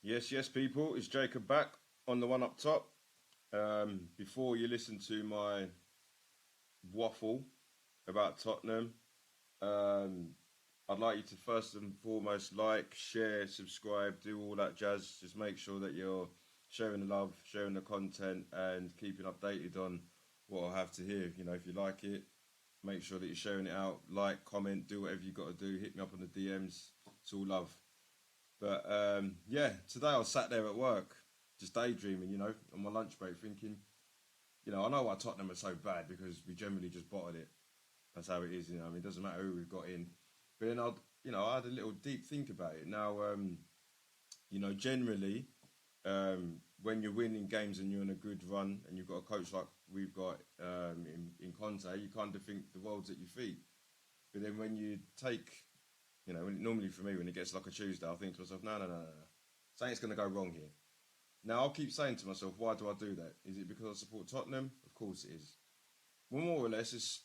Yes, people. It's Jacob back on the one up top. Before you listen to my waffle about Tottenham, um, I'd like you to first and foremost like, share, subscribe, do all that jazz. Just make sure that you're sharing the love, sharing the content, and keeping updated on what I have to hear. If you like it, make sure that you're sharing it out. Like, comment, do whatever you got to do. Hit me up on the DMs. It's all love. But yeah, today I was sat there at work, just daydreaming, on my lunch break, thinking, I know why Tottenham are so bad because we generally just bottled it. That's how it is, it doesn't matter who we've got in. But then I had a little deep think about it. Now, generally, when you're winning games and you're on a good run and you've got a coach like we've got in Conte, you kind of think the world's at your feet. But then when you take normally for me, when it gets like a Tuesday, I think to myself, no. Something's going to go wrong here. Now, I'll keep saying to myself, why do I do that? Is it because I support Tottenham? Of course it is. Well, more or less, it's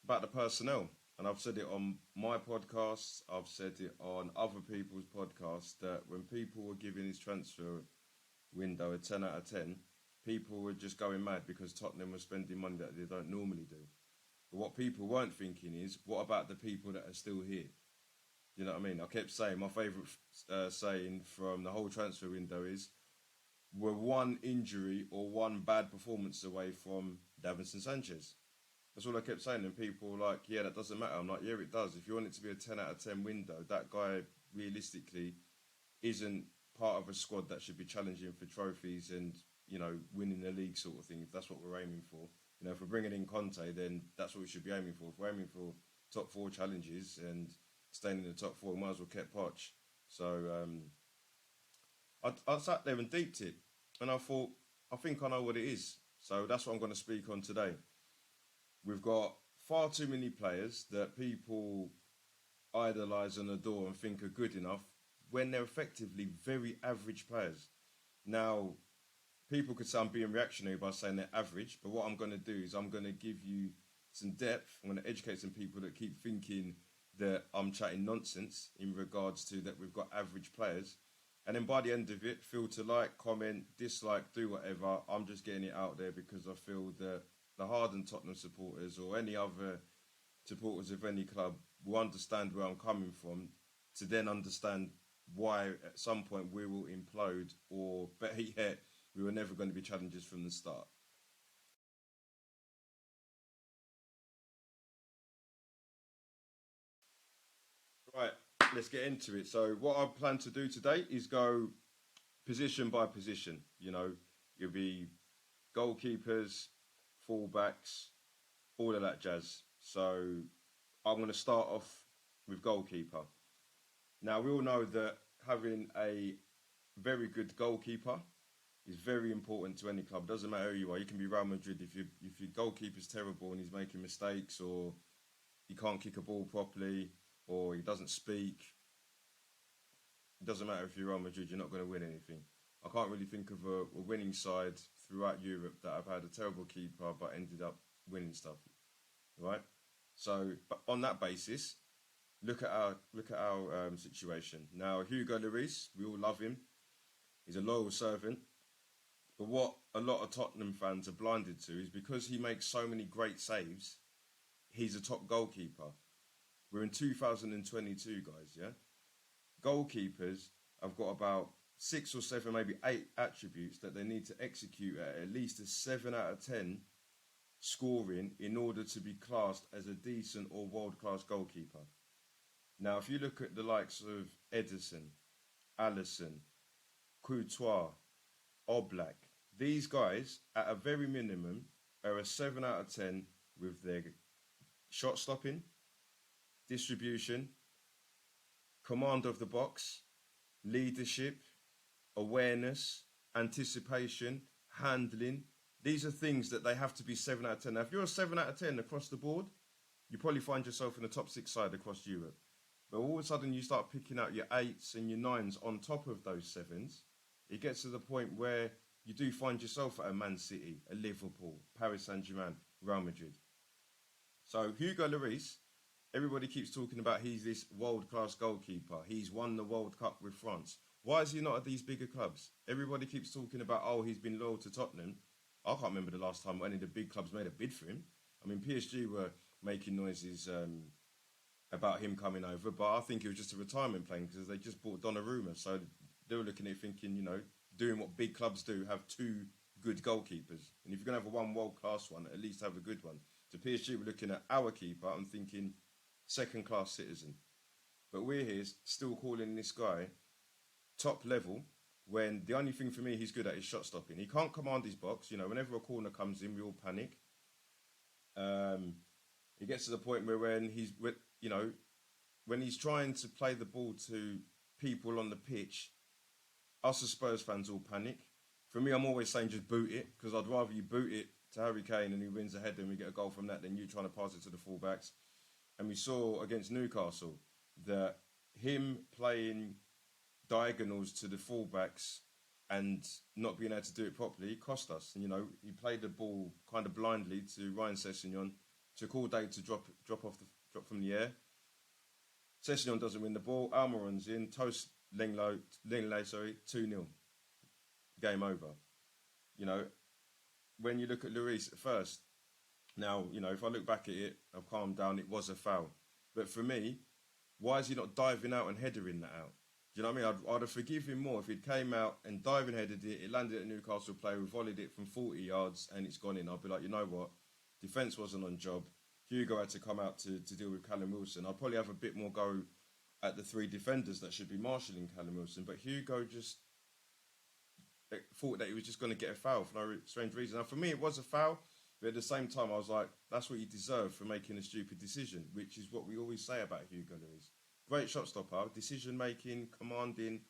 about the personnel. And I've said it on my podcasts, I've said it on other people's podcasts, that when people were giving this transfer window a 10 out of 10, people were just going mad because Tottenham were spending money that they don't normally do. But what people weren't thinking is, what about the people that are still here? You know what I mean? I kept saying, my favourite saying from the whole transfer window is, we're one injury or one bad performance away from Davinson Sanchez. That's all I kept saying, and people were like, yeah, that doesn't matter. I'm like, yeah, it does. If you want it to be a 10 out of 10 window, that guy realistically isn't part of a squad that should be challenging for trophies and, winning the league sort of thing, if that's what we're aiming for. If we're bringing in Conte, then that's what we should be aiming for. If we're aiming for top 4 challenges and staying in the top 4, we might as well keep Poch. So I sat there and deeped it, and I thought, I think I know what it is. So that's what I'm going to speak on today. We've got far too many players that people idolise and adore and think are good enough when they're effectively very average players. Now, people could say I'm being reactionary by saying they're average, but what I'm going to do is I'm going to give you some depth. I'm going to educate some people that keep thinking that I'm chatting nonsense in regards to that we've got average players. And then by the end of it, feel to like, comment, dislike, do whatever. I'm just getting it out there because I feel that the hardened Tottenham supporters or any other supporters of any club will understand where I'm coming from, to then understand why at some point we will implode, or better yet, we were never going to be challengers from the start. Right, let's get into it. So what I plan to do today is go position by position. You'll be goalkeepers, fullbacks, all of that jazz. So I'm going to start off with goalkeeper. Now, we all know that having a very good goalkeeper is very important to any club. It doesn't matter who you are. You can be Real Madrid. If your goalkeeper's terrible and he's making mistakes, or he can't kick a ball properly, or he doesn't speak, it doesn't matter if you're Real Madrid, you're not going to win anything. I can't really think of a winning side throughout Europe that have had a terrible keeper but ended up winning stuff, right? So, but on that basis, look at our situation. Now, Hugo Lloris, we all love him. He's a loyal servant. But what a lot of Tottenham fans are blinded to is because he makes so many great saves, he's a top goalkeeper. We're in 2022, guys, yeah? Goalkeepers have got about 6 or 7, maybe 8 attributes that they need to execute at least a 7 out of 10 scoring in order to be classed as a decent or world-class goalkeeper. Now, if you look at the likes of Ederson, Alisson, Courtois, Oblak, these guys, at a very minimum, are a 7 out of 10 with their shot stopping, distribution, command of the box, leadership, awareness, anticipation, handling. These are things that they have to be 7 out of 10. Now, if you're a 7 out of 10 across the board, you probably find yourself in the top 6 side across Europe. But all of a sudden you start picking out your 8s and your 9s on top of those 7s, it gets to the point where you do find yourself at a Man City, a Liverpool, Paris Saint-Germain, Real Madrid. So Hugo Lloris, everybody keeps talking about he's this world-class goalkeeper. He's won the World Cup with France. Why is he not at these bigger clubs? Everybody keeps talking about, oh, he's been loyal to Tottenham. I can't remember the last time any of the big clubs made a bid for him. I mean, PSG were making noises about him coming over, but I think it was just a retirement plan because they just bought Donnarumma. So they were looking at it thinking, doing what big clubs do, have two good goalkeepers. And if you're going to have a one world-class one, at least have a good one. So PSG were looking at our keeper and thinking, second-class citizen. But we're here still calling this guy top level when the only thing for me he's good at is shot stopping. He can't command his box. Whenever a corner comes in, we all panic. It gets to the point where when he's trying to play the ball to people on the pitch, us as Spurs fans all panic. For me, I'm always saying just boot it, because I'd rather you boot it to Harry Kane and he wins a header and we get a goal from that than you trying to pass it to the fullbacks. And we saw against Newcastle that him playing diagonals to the fullbacks and not being able to do it properly cost us. He played the ball kind of blindly to Ryan Sessegnon, took all day to drop from the air. Sessegnon doesn't win the ball, Almiron's in, toast Lenglet, 2-0. Game over. When you look at Lloris at first, now, if I look back at it, I've calmed down, it was a foul. But for me, why is he not diving out and headering that out? Do you know what I mean? I'd have forgive him more if he'd came out and diving headed it, it landed at a Newcastle player, we volleyed it from 40 yards and it's gone in. I'd be like, you know what? Defence wasn't on job. Hugo had to come out to deal with Callum Wilson. I'd probably have a bit more go at the three defenders that should be marshalling Callum Wilson. But Hugo just thought that he was just going to get a foul for no strange reason. Now, for me, it was a foul. But at the same time, I was like, that's what you deserve for making a stupid decision, which is what we always say about Hugo Lloris. Great shot stopper, decision making, commanding.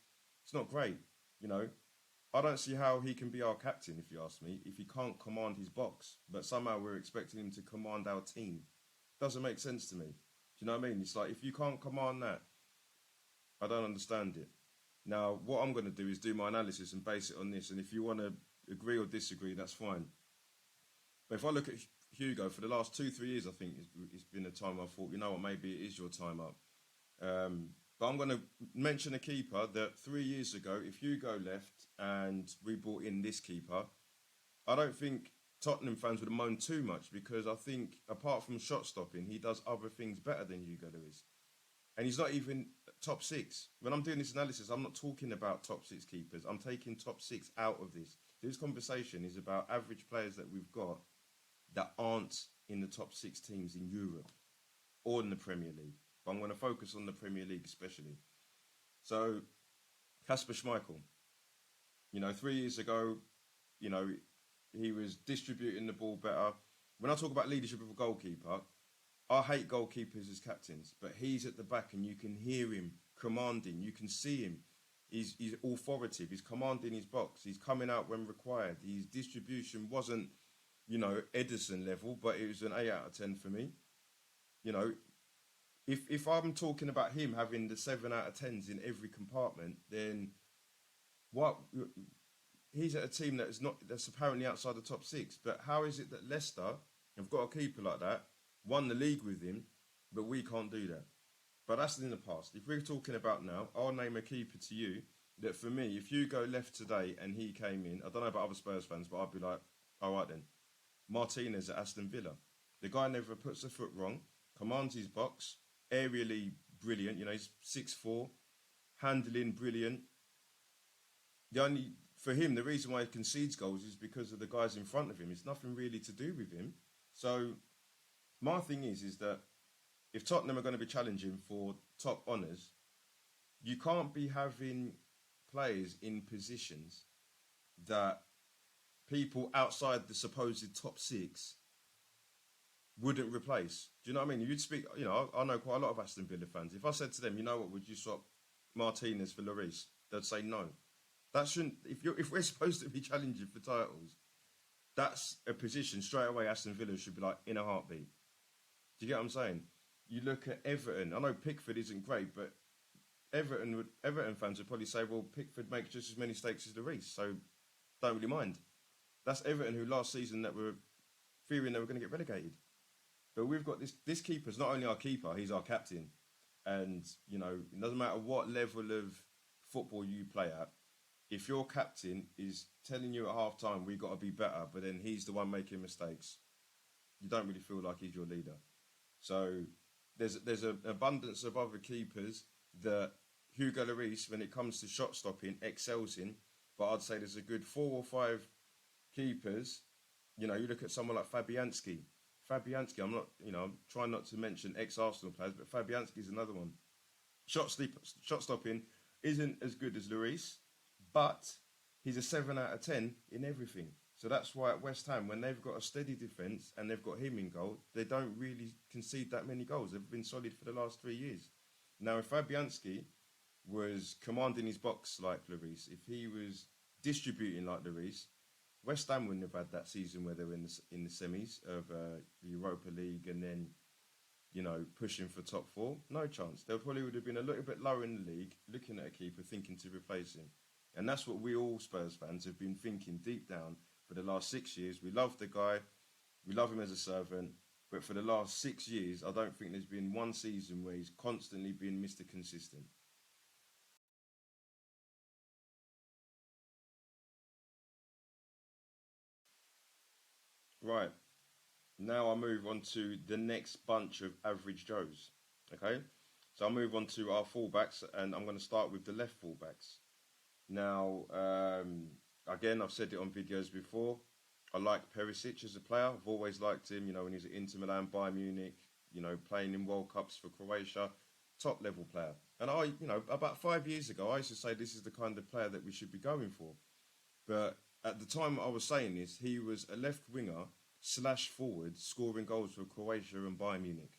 It's not great, I don't see how he can be our captain, if you ask me, if he can't command his box. But somehow we're expecting him to command our team. Doesn't make sense to me. Do you know what I mean? It's like, if you can't command that, I don't understand it. Now, what I'm going to do is do my analysis and base it on this. And if you want to agree or disagree, that's fine. But if I look at Hugo, for the last 2-3 years, I think it's been a time I thought, maybe it is your time up. But I'm going to mention a keeper that 3 years ago, if Hugo left and we brought in this keeper, I don't think Tottenham fans would have moaned too much, because I think apart from shot stopping, he does other things better than Hugo Lloris. And he's not even top six. When I'm doing this analysis, I'm not talking about top six keepers. I'm taking top six out of this. This conversation is about average players that we've got that aren't in the top six teams in Europe or in the Premier League. But I'm going to focus on the Premier League especially. So, Kasper Schmeichel. 3 years ago, he was distributing the ball better. When I talk about leadership of a goalkeeper, I hate goalkeepers as captains, but he's at the back and you can hear him commanding. You can see him. He's authoritative. He's commanding his box. He's coming out when required. His distribution wasn't, Edison level, but it was an 8 out of 10 for me. If I'm talking about him having the 7 out of 10s in every compartment, then what? He's at a team that's apparently outside the top six. But how is it that Leicester have got a keeper like that, won the league with him, but we can't do that? But that's in the past. If we're talking about now, I'll name a keeper to you that for me, if Hugo left today and he came in, I don't know about other Spurs fans, but I'd be like, all right then. Martinez at Aston Villa. The guy never puts a foot wrong, commands his box, aerially brilliant. He's 6'4", handling brilliant. For him, the reason why he concedes goals is because of the guys in front of him. It's nothing really to do with him. So my thing is that if Tottenham are going to be challenging for top honours, you can't be having players in positions that people outside the supposed top six wouldn't replace. Do you know what I mean? You'd speak, I know quite a lot of Aston Villa fans. If I said to them, would you swap Martinez for Lloris? They'd say no. That shouldn't. If we're supposed to be challenging for titles, that's a position straight away Aston Villa should be like in a heartbeat. Do you get what I'm saying? You look at Everton. I know Pickford isn't great, but Everton fans would probably say, well, Pickford makes just as many mistakes as Lloris, so don't really mind. That's Everton who last season that were fearing they were going to get relegated. But we've got this keeper's not only our keeper, he's our captain. And, it doesn't matter what level of football you play at, if your captain is telling you at half time we got to be better, but then he's the one making mistakes, you don't really feel like he's your leader. So there's an abundance of other keepers that Hugo Lloris, when it comes to shot stopping, excels in. But I'd say there's a good 4 or 5 keepers. You know, you look at someone like Fabianski. Fabianski, I'm trying not to mention ex-Arsenal players, but Fabianski's another one. Shot stopping isn't as good as Lloris, but he's a 7 out of 10 in everything. So that's why at West Ham, when they've got a steady defence and they've got him in goal, they don't really concede that many goals. They've been solid for the last 3 years. Now, if Fabianski was commanding his box like Lloris, if he was distributing like Lloris, West Ham wouldn't have had that season where they were in the semis of the Europa League and then, pushing for top 4. No chance. They probably would have been a little bit lower in the league, looking at a keeper, thinking to replace him. And that's what we all Spurs fans have been thinking deep down for the last 6 years. We love the guy. We love him as a servant. But for the last 6 years, I don't think there's been one season where he's constantly been Mr. Consistent. Right. Now I move on to the next bunch of average Joes. Okay? So I'll move on to our fullbacks, and I'm going to start with the left fullbacks. Now, again, I've said it on videos before. I like Perisic as a player. I've always liked him, when he's at Inter Milan, Bayern Munich, playing in World Cups for Croatia. Top level player. And about 5 years ago, I used to say this is the kind of player that we should be going for. But at the time I was saying this, he was a left winger / forward scoring goals for Croatia and Bayern Munich.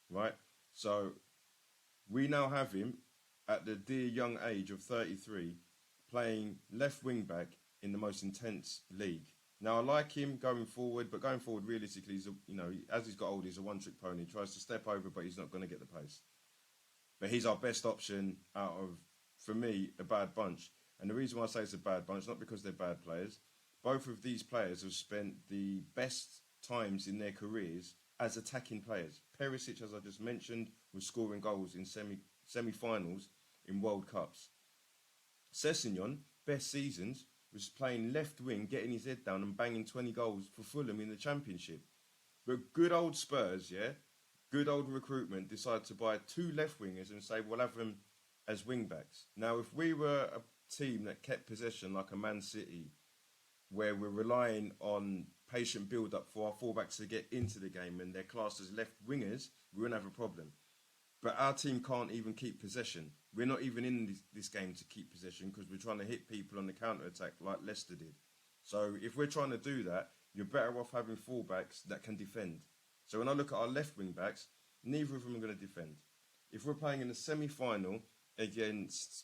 Right? So we now have him at the dear young age of 33 playing left wing back in the most intense league. Now I like him going forward, but going forward realistically, as he's got older, he's a one-trick pony. He tries to step over, but he's not going to get the pace. But he's our best option out of, for me, a bad bunch. And the reason why I say it's a bad bunch, not because they're bad players. Both of these players have spent the best times in their careers as attacking players. Perisic, as I just mentioned, was scoring goals in semi-finals in World Cups. Sessegnon, best seasons, was playing left wing, getting his head down and banging 20 goals for Fulham in the Championship. But good old Spurs, good old recruitment, decided to buy 2 left wingers and say, we'll have them as wing backs. Now, if we were a team that kept possession like a Man City, where we're relying on patient build-up for our fullbacks to get into the game and they're classed as left wingers, we wouldn't have a problem. But our team can't even keep possession. We're not even in this game to keep possession because we're trying to hit people on the counter-attack like Leicester did. So if we're trying to do that, you're better off having fullbacks that can defend. So when I look at our left wing backs, neither of them are going to defend. If we're playing in the semi-final against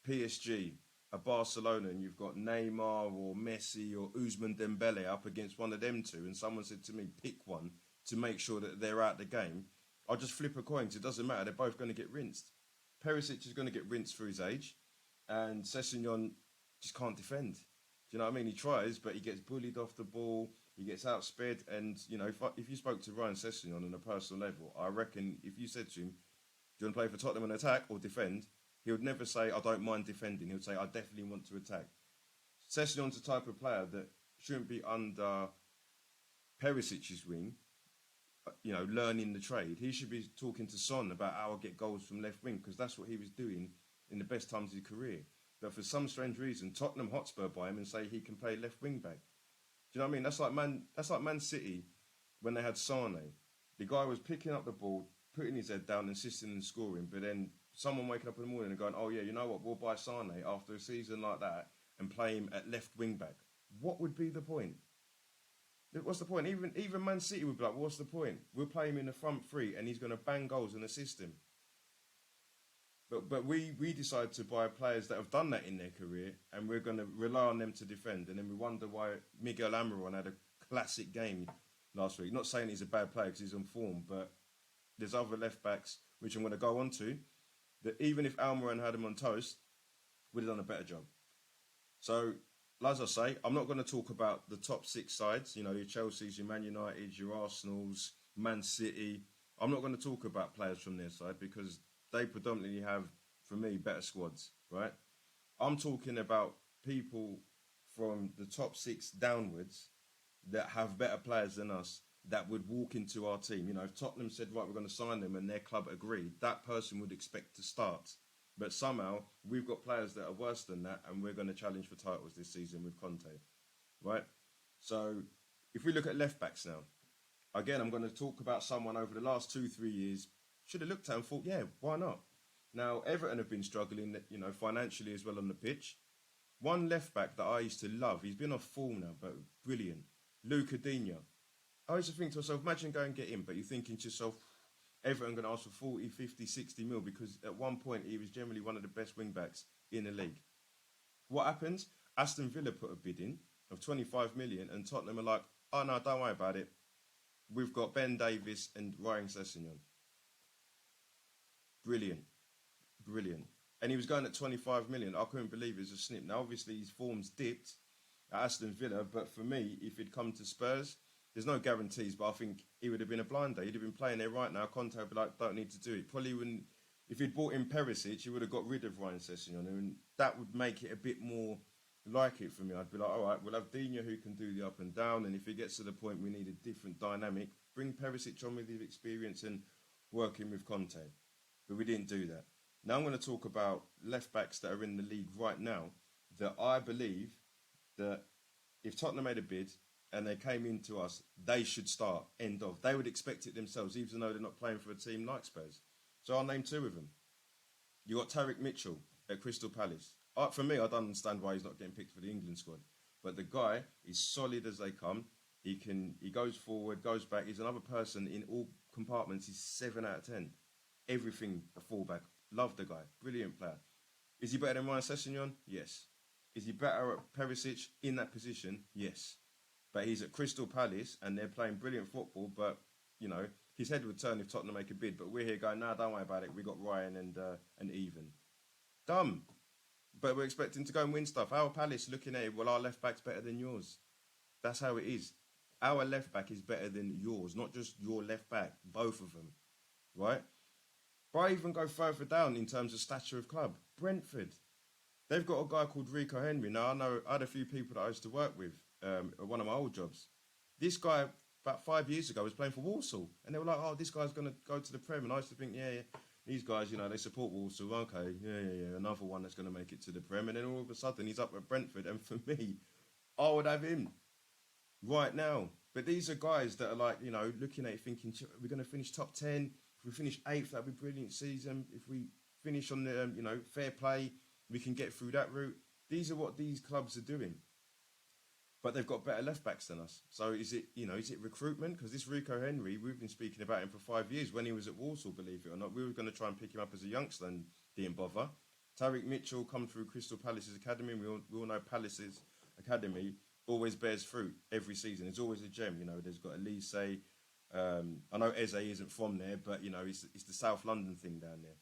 PSG, a Barcelona, and you've got Neymar or Messi or Ousmane Dembele up against one of them two, and someone said to me, pick one to make sure that they're out the game, I'll just flip a coin because it doesn't matter. They're both going to get rinsed. Perisic is going to get rinsed for his age, and Sessegnon just can't defend. Do you know what I mean? He tries, but he gets bullied off the ball. He gets outsped, and if you spoke to Ryan Sessegnon on a personal level, I reckon if you said to him, "Do you want to play for Tottenham and attack or defend?" he would never say, "I don't mind defending." He would say, "I definitely want to attack." Sessegnon's the type of player that shouldn't be under Perisic's wing, learning the trade. He should be talking to Son about how I get goals from left wing because that's what he was doing in the best times of his career. But for some strange reason, Tottenham Hotspur buy him and say he can play left wing back. Do you know what I mean? That's like Man City when they had Sane. The guy was picking up the ball, putting his head down, insisting on scoring, but then someone waking up in the morning and going, "Oh yeah, you know what? We'll buy Sane after a season like that and play him at left wing back." What would be the point? What's the point? Even Man City would be like, "What's the point? We'll play him in the front three and he's going to bang goals and assist him." But we decided to buy players that have done that in their career and we're going to rely on them to defend. And then we wonder why Miguel Almiron had a classic game last week. Not saying he's a bad player because he's on form, but there's other left backs, which I'm going to go on to, that even if Almiron had him on toast, would have done a better job. So, as I say, I'm not going to talk about the top 6 sides, your Chelsea's, your Man United's, your Arsenal's, Man City. I'm not going to talk about players from their side because they predominantly have for me, better squads, right? I'm talking about people from the top six downwards that have better players than us that would walk into our team. You know, if Tottenham said, right, we're going to sign them and their club agreed, that person would expect to start. But somehow we've got players that are worse than that and we're going to challenge for titles this season with Conte, right? So if we look at left backs now, again, I'm going to talk about someone over the last 2-3 years, should have looked at and thought, yeah, why not? Now, Everton have been struggling, you know, financially as well on the pitch. One left back that I used to love, he's been off form now, but brilliant. Luca Digne. I used to think to myself, imagine going and get him, but you're thinking to yourself, Everton going to ask for 40, 50, 60 mil because at one point he was generally one of the best wing backs in the league. What happens? Aston Villa put a bid in of 25 million and Tottenham are like, oh no, don't worry about it. We've got Ben Davies and Ryan Sessegnon. Brilliant. Brilliant. And he was going at 25 million. I couldn't believe it was a snip. Now, obviously, his form's dipped at Aston Villa, but for me, if he'd come to Spurs, there's no guarantees, but I think he would have been a blinder. He'd have been playing there right now. Conte would be like, don't need to do it. Probably wouldn't. If he'd bought in Perisic, he would have got rid of Ryan Sessegnon, and that would make it a bit more like it for me. I'd be like, all right, we'll have Digne who can do the up and down, and if it gets to the point we need a different dynamic, bring Perisic on with his experience and working with Conte. But we didn't do that. Now I'm going to talk about left backs that are in the league right now that I believe that if Tottenham made a bid and they came into us, they should start, end of. They would expect it themselves, even though they're not playing for a team like Spurs. So I'll name two of them. You got Tariq Mitchell at Crystal Palace. For me, I don't understand why he's not getting picked for the England squad. But the guy is solid as they come. He goes forward, goes back. He's another person in all compartments. He's 7 out of 10. Everything a fullback. Love the guy. Brilliant player. Is he better than Ryan Sessegnon? Yes. Is he better at Perisic in that position? Yes. But he's at Crystal Palace and they're playing brilliant football. But, you know, his head would turn if Tottenham make a bid. But we're here going, nah, don't worry about it. We got Ryan and Even. Dumb. But we're expecting to go and win stuff. Our Palace looking at it, well, our left back's better than yours. That's how it is. Our left back is better than yours, not just your left back, both of them, right? But I even go further down in terms of stature of club. Brentford. They've got a guy called Rico Henry. Now, I had a few people that I used to work with at one of my old jobs. This guy, about 5 years ago, was playing for Walsall. And they were like, oh, this guy's going to go to the Prem. And I used to think, yeah, these guys, you know, they support Walsall. Okay, yeah. Another one that's going to make it to the Prem. And then all of a sudden, he's up at Brentford. And for me, I would have him right now. But these are guys that are like, you know, looking at it thinking, we're going to finish top 10. If we finish 8th, that'd be a brilliant season. If we finish on the, you know, fair play, we can get through that route. These are what these clubs are doing. But they've got better left backs than us. So is it recruitment? Because this Rico Henry, we've been speaking about him for 5 years. When he was at Walsall, believe it or not, we were going to try and pick him up as a youngster and didn't bother. Tariq Mitchell come through Crystal Palace's academy. We all know Palace's academy always bears fruit every season. It's always a gem. You know, there's got Elise. I know Eze isn't from there, but you know, it's the South London thing down there.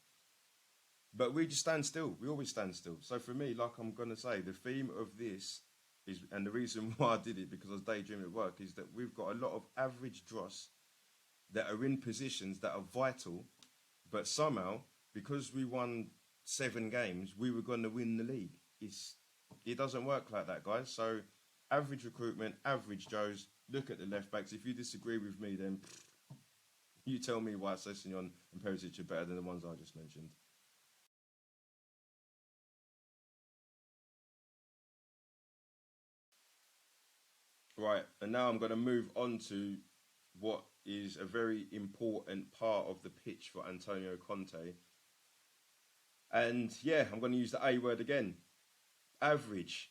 But we just stand still. We always stand still. So for me, like I'm going to say, the theme of this is, and the reason why I did it, because I was daydreaming at work, is that we've got a lot of average dross that are in positions that are vital, but somehow, because we won 7 games, we were going to win the league. It doesn't work like that, guys. So average recruitment, average Joes, look at the left backs. If you disagree with me, then you tell me why Sessegnon and Perisic are better than the ones I just mentioned. Right, and now I'm going to move on to what is a very important part of the pitch for Antonio Conte. And yeah, I'm going to use the A word again. Average.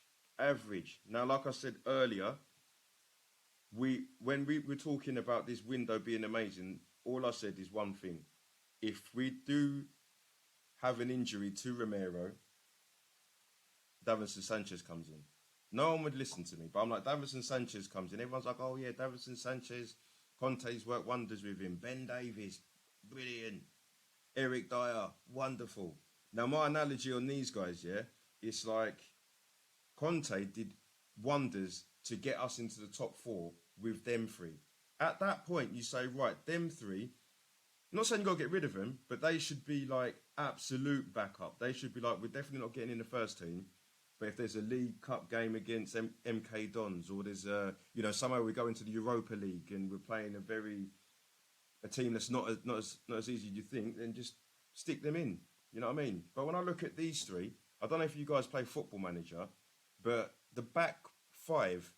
Now, like I said earlier, when we were talking about this window being amazing, all I said is one thing. If we do have an injury to Romero, Davinson Sanchez comes in. No one would listen to me, but I'm like, Davinson Sanchez comes in. Everyone's like, oh yeah, Davinson Sanchez, Conte's worked wonders with him. Ben Davies, brilliant. Eric Dier, wonderful. Now, my analogy on these guys, yeah, it's like Conte did wonders to get us into the top 4 with them 3. At that point, you say, right, them 3, not saying you got to get rid of them, but they should be like absolute backup. They should be like, we're definitely not getting in the first team. But if there's a League Cup game against MK Dons, or there's somehow we go into the Europa League and we're playing a team that's not as easy as you think, then just stick them in. You know what I mean? But when I look at these three, I don't know if you guys play Football Manager, but the back five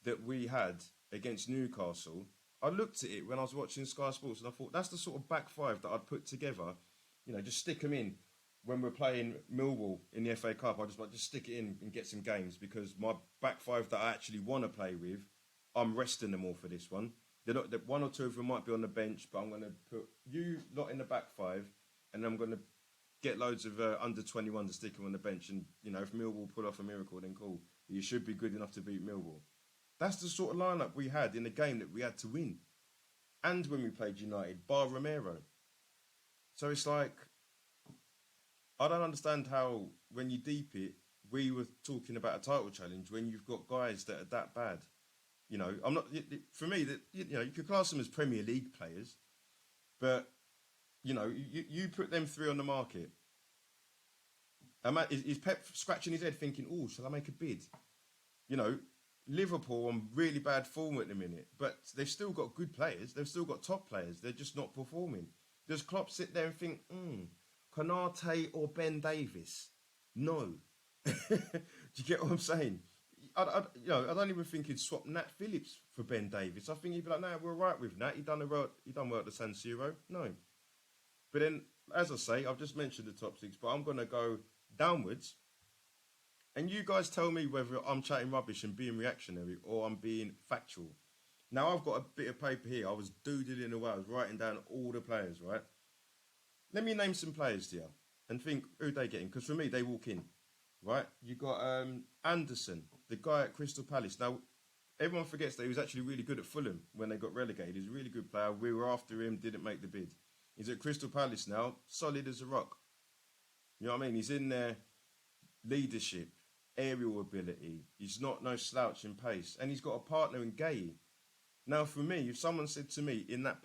that we had against Newcastle, I looked at it when I was watching Sky Sports and I thought, that's the sort of back five that I'd put together. Just stick them in when we're playing Millwall in the FA Cup. I just stick it in and get some games, because my back five that I actually want to play with, I'm resting them all for this one. They're not, one or two of them might be on the bench, but I'm going to put you lot in the back five, and I'm going to get loads of under 21 to stick them on the bench. And, if Millwall pull off a miracle, then cool. You should be good enough to beat Millwall. That's the sort of lineup we had in the game that we had to win. And when we played United, bar Romero. So it's like, I don't understand how, when you deep it, we were talking about a title challenge when you've got guys that are that bad. I'm not, for me, that you could class them as Premier League players, but, you put them three on the market. Is Pep scratching his head thinking, oh, shall I make a bid? Liverpool on really bad form at the minute, but they've still got good players. They've still got top players. They're just not performing. Does Klopp sit there and think, Konate or Ben Davis? No. Do you get what I'm saying? I don't even think he'd swap Nat Phillips for Ben Davis. I think he'd be like, no, we're all right with Nat. He done well at the San Siro. No. But then, as I say, I've just mentioned the top six, but I'm going to go downwards. And you guys tell me whether I'm chatting rubbish and being reactionary or I'm being factual. Now, I've got a bit of paper here. I was doodling away. I was writing down all the players, right? Let me name some players to you and think who they getting. Because for me, they walk in, right? You got Anderson, the guy at Crystal Palace. Now, everyone forgets that he was actually really good at Fulham when they got relegated. He's a really good player. We were after him, didn't make the bid. He's at Crystal Palace now, solid as a rock. You know what I mean? He's in there, leadership, aerial ability. He's not no slouch in pace. And he's got a partner in Gay. Now, for me, if someone said to me in that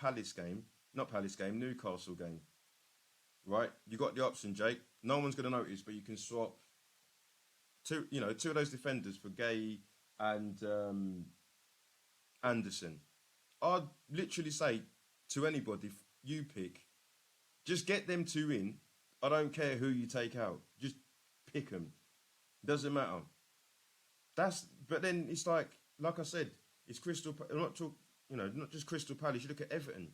Newcastle game, right, you got the option, Jake. No one's going to notice, but you can swap two of those defenders for Gay and Anderson. I'd literally say to anybody, you pick, just get them two in. I don't care who you take out. Just pick them. Doesn't matter. But then it's like I said, it's not just Crystal Palace. You look at Everton.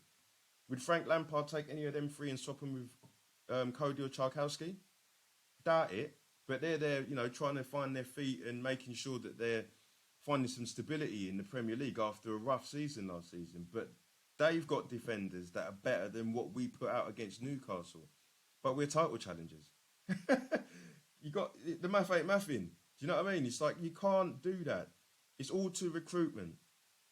Would Frank Lampard take any of them three and swap them with Cody or Czarkowski? Doubt it. But they're there, trying to find their feet and making sure that they're finding some stability in the Premier League after a rough season last season. But they've got defenders that are better than what we put out against Newcastle. But we're title challengers. You got the math ain't mathing. Do you know what I mean? It's like you can't do that. It's all to recruitment.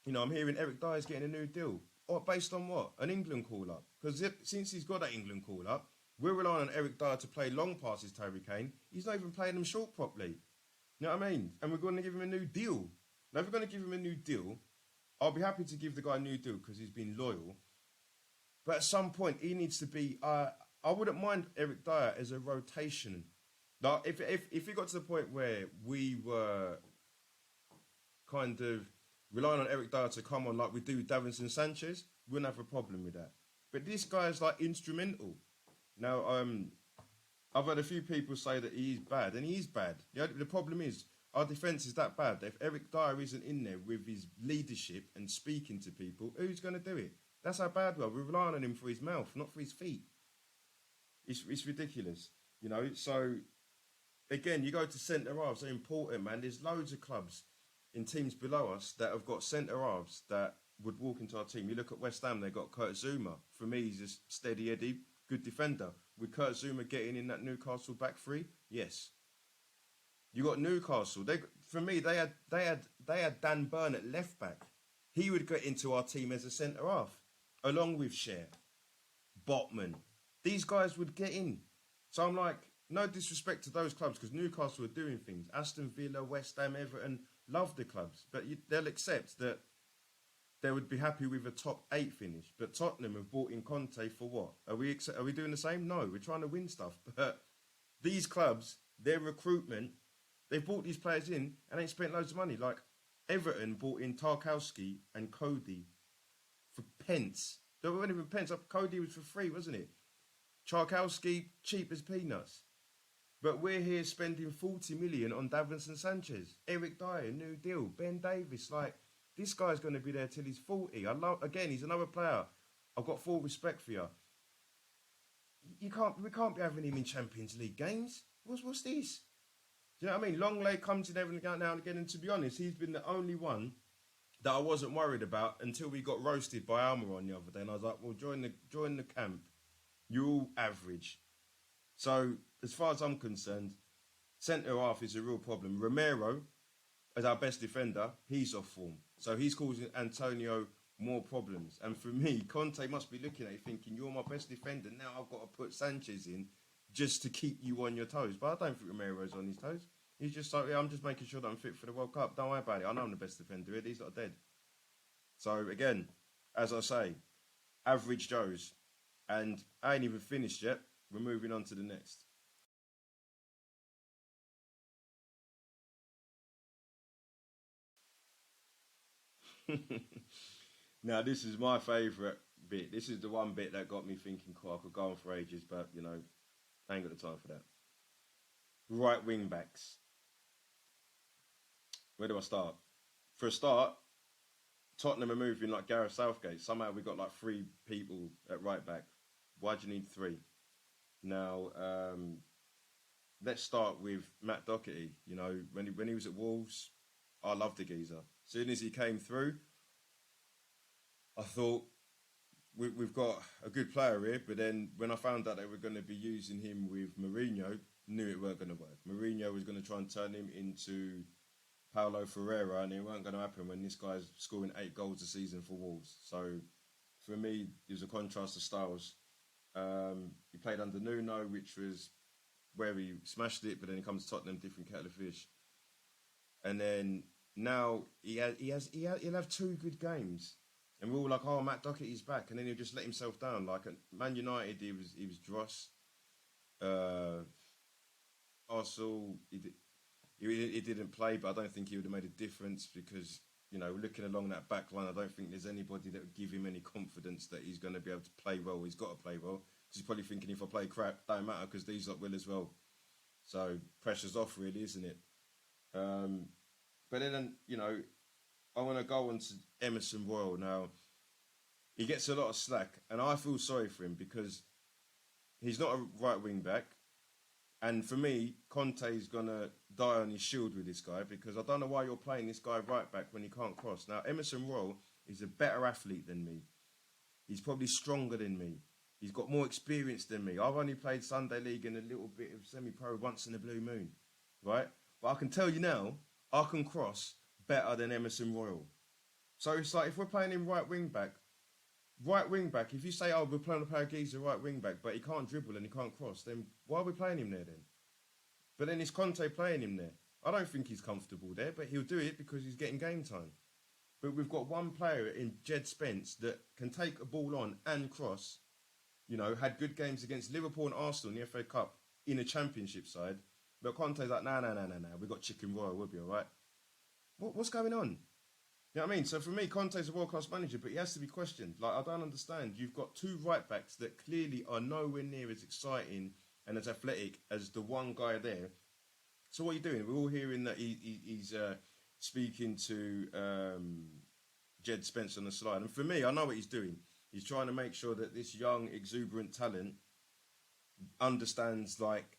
I'm hearing Eric Dyer's getting a new deal. Or based on what? An England call-up. Because since he's got that England call-up, we're relying on Eric Dyer to play long passes to Harry Kane. He's not even playing them short properly. You know what I mean? And we're going to give him a new deal. Now, if we're going to give him a new deal, I'll be happy to give the guy a new deal because he's been loyal. But at some point, he needs to be... I wouldn't mind Eric Dyer as a rotation. Like, if it got to the point where we were kind of relying on Eric Dyer to come on like we do with Davinson Sanchez, we wouldn't have a problem with that. But this guy's like instrumental. Now, I've had a few people say that he's bad, and he is bad. The problem is, our defence is that bad. If Eric Dyer isn't in there with his leadership and speaking to people, who's going to do it? That's how bad we are. We're relying on him for his mouth, not for his feet. It's ridiculous, So, again, you go to centre-halves. They're important, man. There's loads of clubs in teams below us that have got centre-halves that would walk into our team. You look at West Ham, they've got Kurt Zouma. For me, he's a steady Eddie, good defender. Would Kurt Zouma getting in that Newcastle back three? Yes. You got Newcastle. They had Dan Burn at left back. He would get into our team as a centre half, along with Cher, Botman. These guys would get in. So I'm like, no disrespect to those clubs because Newcastle are doing things. Aston Villa, West Ham, Everton love the clubs, but they'll accept that they would be happy with a top 8 finish. But Tottenham have bought in Conte for what? Are we doing the same? No, we're trying to win stuff. But these clubs, their recruitment, they've bought these players in and ain't spent loads of money. Like Everton bought in Tarkowski and Cody for pence. They weren't even pence. Cody was for free, wasn't it? Tarkowski, cheap as peanuts. But we're here spending 40 million on Davinson Sanchez, Eric Dyer, New Deal, Ben Davis. Like, this guy's going to be there till he's 40. Again, he's another player. I've got full respect for you. We can't be having him in Champions League games. What's this? Do you know what I mean? Longley comes in every now and again, and to be honest, he's been the only one that I wasn't worried about until we got roasted by Almiron the other day. And I was like, well, join the camp. You're all average. So, as far as I'm concerned, centre half is a real problem. Romero, as our best defender, he's off form. So he's causing Antonio more problems. And for me, Conte must be looking at it thinking, you're my best defender, now I've got to put Sanchez in just to keep you on your toes. But I don't think Romero's on his toes. He's just like, yeah, I'm just making sure that I'm fit for the World Cup. Don't worry about it. I know I'm the best defender here. These lot are dead. So again, as I say, average Joes. And I ain't even finished yet. We're moving on to the next. Now, this is my favourite bit. This is the one bit that got me thinking, cool, I could go on for ages, but, you know, I ain't got the time for that. Right wing backs. Where do I start? For a start, Tottenham are moving like Gareth Southgate. Somehow we got like 3 people at right back. Why do you need 3? Now, let's start with Matt Doherty. You know, when he was at Wolves, I loved the geezer. As soon as he came through, I thought we've got a good player here. But then when I found out they were going to be using him with Mourinho, knew it weren't going to work. Mourinho was going to try and turn him into Paulo Ferreira, and it weren't going to happen when this guy's scoring 8 goals a season for Wolves. So for me, it was a contrast of styles. He played under Nuno, which was where he smashed it, but then he comes to Tottenham, different kettle of fish. And then now he'll have 2 good games, and we're all like, oh, Matt Doherty's back, and then he'll just let himself down. Like at Man United, he was dross. Arsenal, he didn't play, but I don't think he would have made a difference because, you know, looking along that back line, I don't think there's anybody that would give him any confidence that he's going to be able to play well. He's got to play well because he's probably thinking if I play crap, don't matter because these lot will as well. So pressure's off, really, isn't it? But then, you know, I want to go on to Emerson Royal. Now, he gets a lot of slack, and I feel sorry for him because he's not a right wing back. And for me, Conte's going to die on his shield with this guy because I don't know why you're playing this guy right back when he can't cross. Now, Emerson Royal is a better athlete than me. He's probably stronger than me. He's got more experience than me. I've only played Sunday League and a little bit of semi-pro once in a blue moon, right? But I can tell you now, I can cross better than Emerson Royal. So it's like if we're playing him right wing back, if you say, oh, we're playing a player geezer right wing back, but he can't dribble and he can't cross, then why are we playing him there then? But then it's Conte playing him there. I don't think he's comfortable there, but he'll do it because he's getting game time. But we've got one player in Jed Spence that can take a ball on and cross, you know, had good games against Liverpool and Arsenal in the FA Cup in a championship side. But Conte's like, no, we've got Chicken Royal, we'll be all right. What's going on? You know what I mean? So for me, Conte's a world-class manager, but he has to be questioned. Like, I don't understand. You've got 2 right-backs that clearly are nowhere near as exciting and as athletic as the one guy there. So what are you doing? We're all hearing that he's speaking to Jed Spence on the slide. And for me, I know what he's doing. He's trying to make sure that this young, exuberant talent understands, like,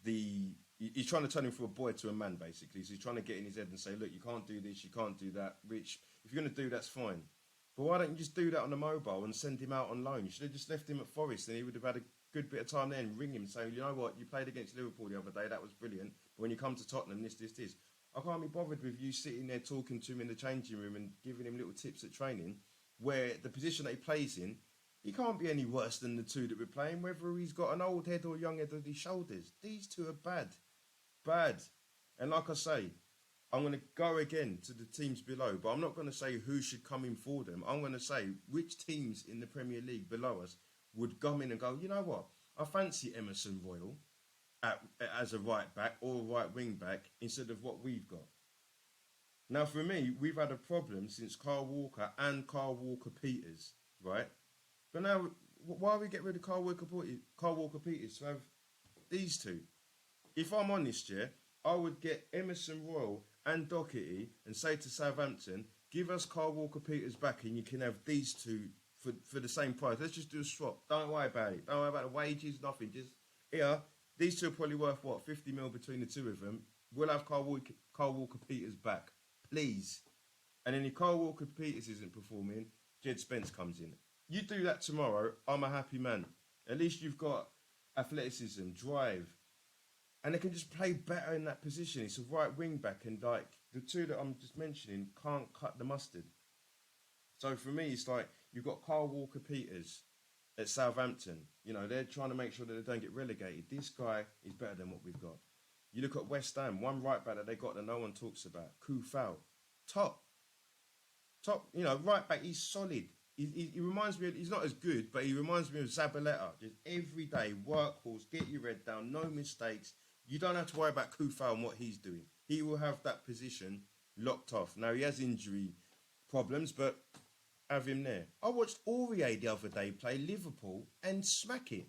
he's trying to turn him from a boy to a man, basically. So he's trying to get in his head and say, look, you can't do this, you can't do that, which, if you're going to do, that's fine. But why don't you just do that on the mobile and send him out on loan? You should have just left him at Forest and he would have had a good bit of time there and ring him saying, you know what, you played against Liverpool the other day, that was brilliant. But when you come to Tottenham, this. I can't be bothered with you sitting there talking to him in the changing room and giving him little tips at training, where the position that he plays in, he can't be any worse than the 2 that we're playing, whether he's got an old head or a young head on his shoulders. These 2 are bad. And like I say, I'm going to go again to the teams below, but I'm not going to say who should come in for them. I'm going to say which teams in the Premier League below us would come in and go, you know what? I fancy Emerson Royal as a right back or a right wing back instead of what we've got. Now, for me, we've had a problem since Carl Walker and Carl Walker Peters, right? But now, why we get rid of Carl Walker Peters to have these two? If I'm honest, yeah, I would get Emerson Royal and Doherty and say to Southampton, give us Carl Walker Peters back and you can have these two for the same price. Let's just do a swap. Don't worry about it. Don't worry about the wages, nothing. Just here, these two are probably worth what, 50 mil between the two of them. We'll have Carl Walker Peters back, please. And then if Carl Walker Peters isn't performing, Jed Spence comes in. You do that tomorrow, I'm a happy man. At least you've got athleticism, drive, and they can just play better in that position. It's a right wing back, and like the two that I'm just mentioning can't cut the mustard. So for me, it's like you've got Carl Walker Peters at Southampton. You know, they're trying to make sure that they don't get relegated. This guy is better than what we've got. You look at West Ham, one right back that they got that no one talks about, Kufal. Top, you know, right back, he's solid. He reminds me, he's not as good, but he reminds me of Zabaleta. Just every day, workhorse, get your head down, no mistakes. You don't have to worry about Kufal and what he's doing. He will have that position locked off. Now, he has injury problems, but have him there. I watched Aurier the other day play Liverpool and smack him.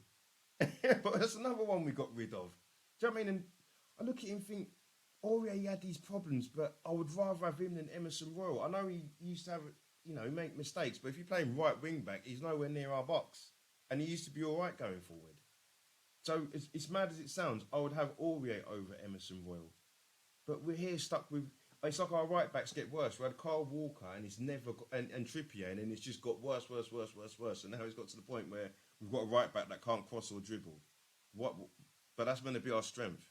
But that's another one we got rid of. Do you know what I mean? And I look at him and think, Aurier had these problems, but I would rather have him than Emerson Royal. I know he used to have, you know, make mistakes, but if you play him right wing back, he's nowhere near our box. And he used to be all right going forward. So it's mad as it sounds, I would have Aurier over Emerson Royal. But we're here stuck with, it's like our right backs get worse. We had Carl Walker and it's never got, and Trippier, and then it's just got worse. And now it's got to the point where we've got a right back that can't cross or dribble. But that's going to be our strength.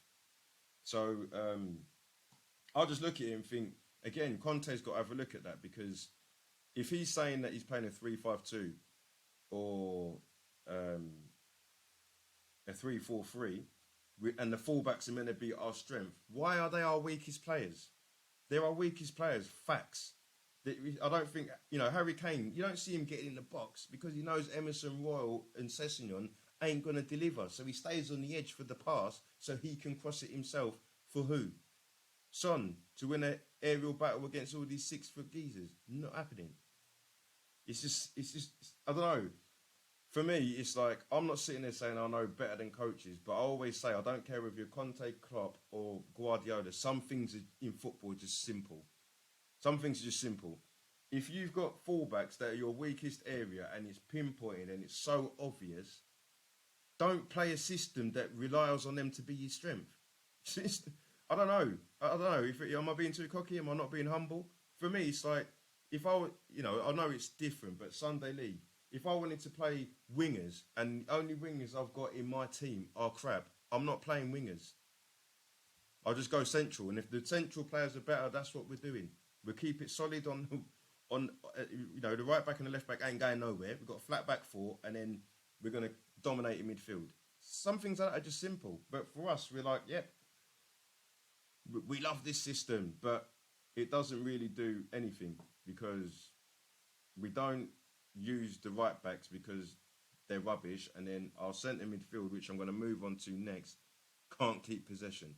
So I'll just look at him and think, again, Conte's got to have a look at that, because if he's saying that he's playing a 3-5-2 or a 3-4-3, and the fullbacks are meant to be our strength, why are they our weakest players? They're our weakest players, facts. I don't think, you know, Harry Kane, you don't see him getting in the box because he knows Emerson Royal and Sessegnon ain't going to deliver. So he stays on the edge for the pass so he can cross it himself for who? Son, to win an aerial battle against all these 6-foot geezers. Not happening. It's just, I don't know. For me, it's like, I'm not sitting there saying I know better than coaches, but I always say I don't care if you're Conte, Klopp or Guardiola. Some things in football are just simple. Some things are just simple. If you've got fullbacks that are your weakest area and it's pinpointed and it's so obvious, don't play a system that relies on them to be your strength. I don't know. Am I being too cocky? Am I not being humble? For me, it's like, if I, you know, I know it's different, but Sunday League, if I wanted to play wingers and the only wingers I've got in my team are crap, I'm not playing wingers. I'll just go central. And if the central players are better, that's what we're doing. We'll keep it solid on you know, the right back and the left back ain't going nowhere. We've got a flat back four, and then we're going to dominate in midfield. Some things like that are just simple. But for us, we're like, yep, we love this system, but it doesn't really do anything because we don't use the right backs because they're rubbish, and then our centre midfield, which I'm going to move on to next, can't keep possession.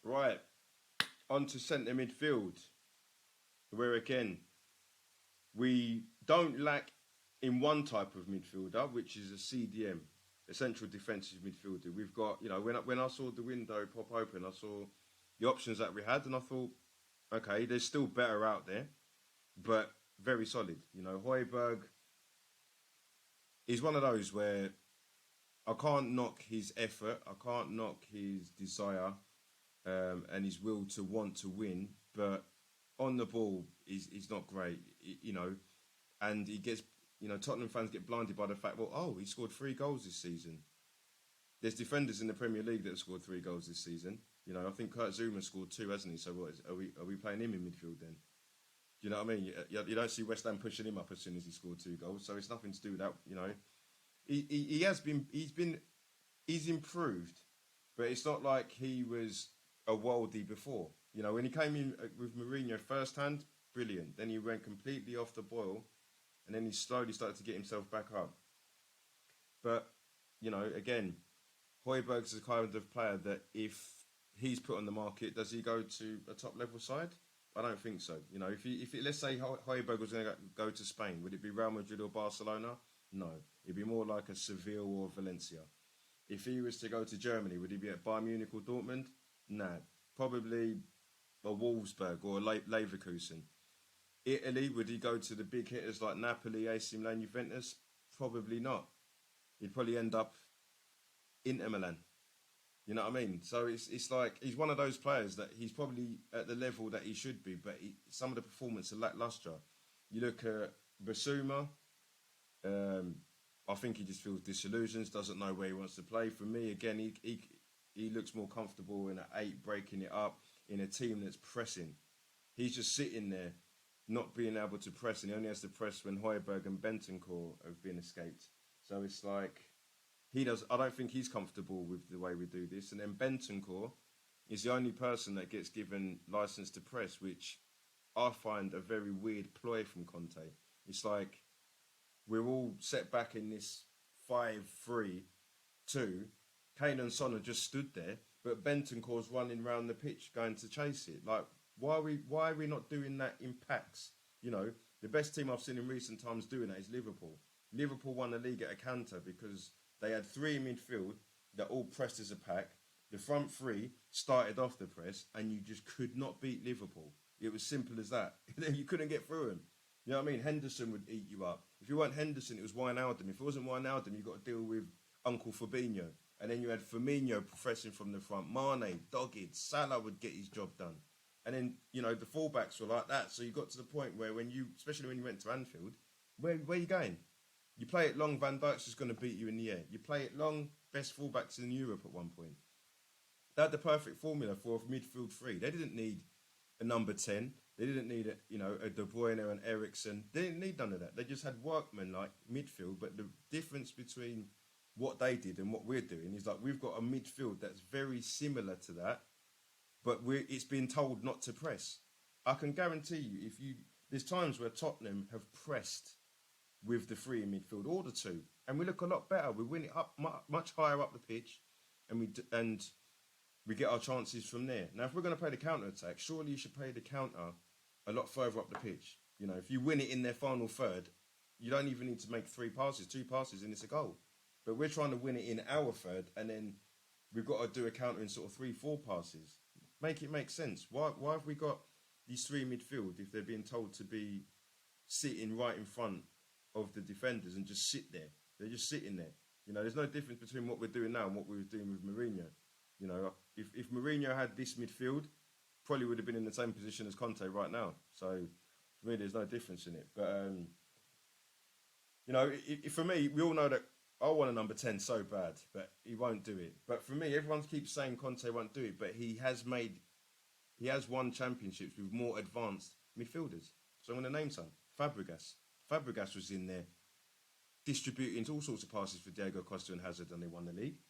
Right, on to centre midfield, where again, we don't lack in one type of midfielder, which is a CDM, a central defensive midfielder. We've got, you know, when I saw the window pop open, I saw the options that we had, and I thought, okay, there's still better out there, but very solid. You know, Højbjerg is one of those where I can't knock his effort, I can't knock his desire, and his will to want to win, but on the ball, he's not great, you know, and he gets, you know, Tottenham fans get blinded by the fact, well, oh, he scored 3 goals this season. There's defenders in the Premier League that have scored 3 goals this season. You know, I think Kurt Zuma scored 2, hasn't he? So what are we playing him in midfield then? Do you know what I mean? You don't see West Ham pushing him up as soon as he scored 2 goals. So it's nothing to do with that, you know. he has been. He's improved, but it's not like he was a worldie before. You know, when he came in with Mourinho first hand, brilliant. Then he went completely off the boil, and then he slowly started to get himself back up. But you know, again, Højbjerg's the kind of player that if he's put on the market, does he go to a top level side? I don't think so. You know, let's say Højbjerg was going to go to Spain, would it be Real Madrid or Barcelona? No, it'd be more like a Seville or Valencia. If he was to go to Germany, would he be at Bayern Munich or Dortmund? Nah, probably a Wolfsburg or a Leverkusen. Italy, would he go to the big hitters like Napoli, AC Milan, Juventus? Probably not. He'd probably end up Inter Milan. You know what I mean? So it's like he's one of those players that he's probably at the level that he should be, but some of the performance are lackluster. You look at Basuma, I think he just feels disillusioned, doesn't know where he wants to play. For me, again, he looks more comfortable in an 8, breaking it up in a team that's pressing. He's just sitting there, not being able to press, and he only has to press when Højbjerg and Bentancur have been escaped. So it's like I don't think he's comfortable with the way we do this. And then Bentancur is the only person that gets given license to press, which I find a very weird ploy from Conte. It's like we're all set back in this 5-3-2. Kane and Son just stood there, but Bentancur's running around the pitch going to chase it. Like, why are we not doing that in packs? You know, the best team I've seen in recent times doing that is Liverpool. Liverpool won the league at a canter because they had 3 in midfield that all pressed as a pack. The front 3 started off the press, and you just could not beat Liverpool. It was simple as that. You couldn't get through them. You know what I mean? Henderson would eat you up. If you weren't Henderson, it was Wijnaldum. If it wasn't Wijnaldum, you got to deal with Uncle Fabinho. And then you had Firmino pressing from the front. Mane, dogged. Salah would get his job done. And then, you know, the fullbacks were like that. So you got to the point where especially when you went to Anfield, where are you going? You play it long, Van Dijk's just going to beat you in the air. You play it long, best fullbacks in Europe at one point. They had the perfect formula for a midfield 3. They didn't need a number 10. They didn't need a De Bruyne and Eriksen. They didn't need none of that. They just had workmen like midfield. But the difference between what they did and what we're doing is like we've got a midfield that's very similar to that, but it's been told not to press. I can guarantee you, there's times where Tottenham have pressed with the 3 in midfield, or the 2, and we look a lot better. We win it up much higher up the pitch, and we get our chances from there. Now, if we're going to play the counter attack, surely you should play the counter a lot further up the pitch. You know, if you win it in their final third, you don't even need to make 3 passes, 2 passes, and it's a goal. But we're trying to win it in our third, and then we've got to do a counter in sort of 3-4 passes. Make it make sense. Why have we got these 3 midfield if they're being told to be sitting right in front of the defenders and just sit there? They're just sitting there. You know, there's no difference between what we're doing now and what we were doing with Mourinho. You know, if Mourinho had this midfield, probably would have been in the same position as Conte right now. So, for me, there's no difference in it. But, you know, for me, we all know that I want a number 10 so bad, but he won't do it. But for me, everyone keeps saying Conte won't do it, but he has won championships with more advanced midfielders. So I'm going to name some. Fabregas was in there distributing all sorts of passes for Diego Costa and Hazard, and they won the league.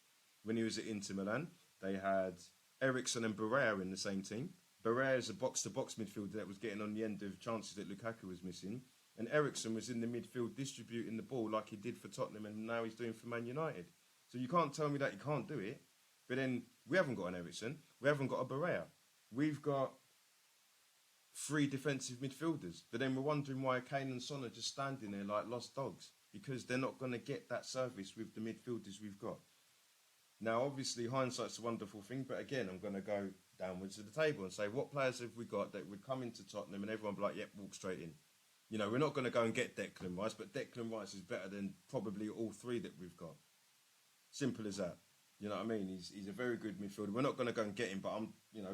When he was at Inter Milan, they had Eriksen and Barrea in the same team. Barrea is a box-to-box midfielder that was getting on the end of chances that Lukaku was missing. And Eriksen was in the midfield distributing the ball like he did for Tottenham, and now he's doing for Man United. So you can't tell me that he can't do it. But then we haven't got an Eriksen. We haven't got a Barrea. We've got 3 defensive midfielders. But then we're wondering why Kane and Son are just standing there like lost dogs, because they're not going to get that service with the midfielders we've got. Now, obviously, hindsight's a wonderful thing, but again, I'm going to go downwards to the table and say, what players have we got that would come into Tottenham and everyone would be like, yep, walk straight in? You know, we're not going to go and get Declan Rice, but Declan Rice is better than probably all 3 that we've got. Simple as that. You know what I mean? He's a very good midfielder. We're not going to go and get him, but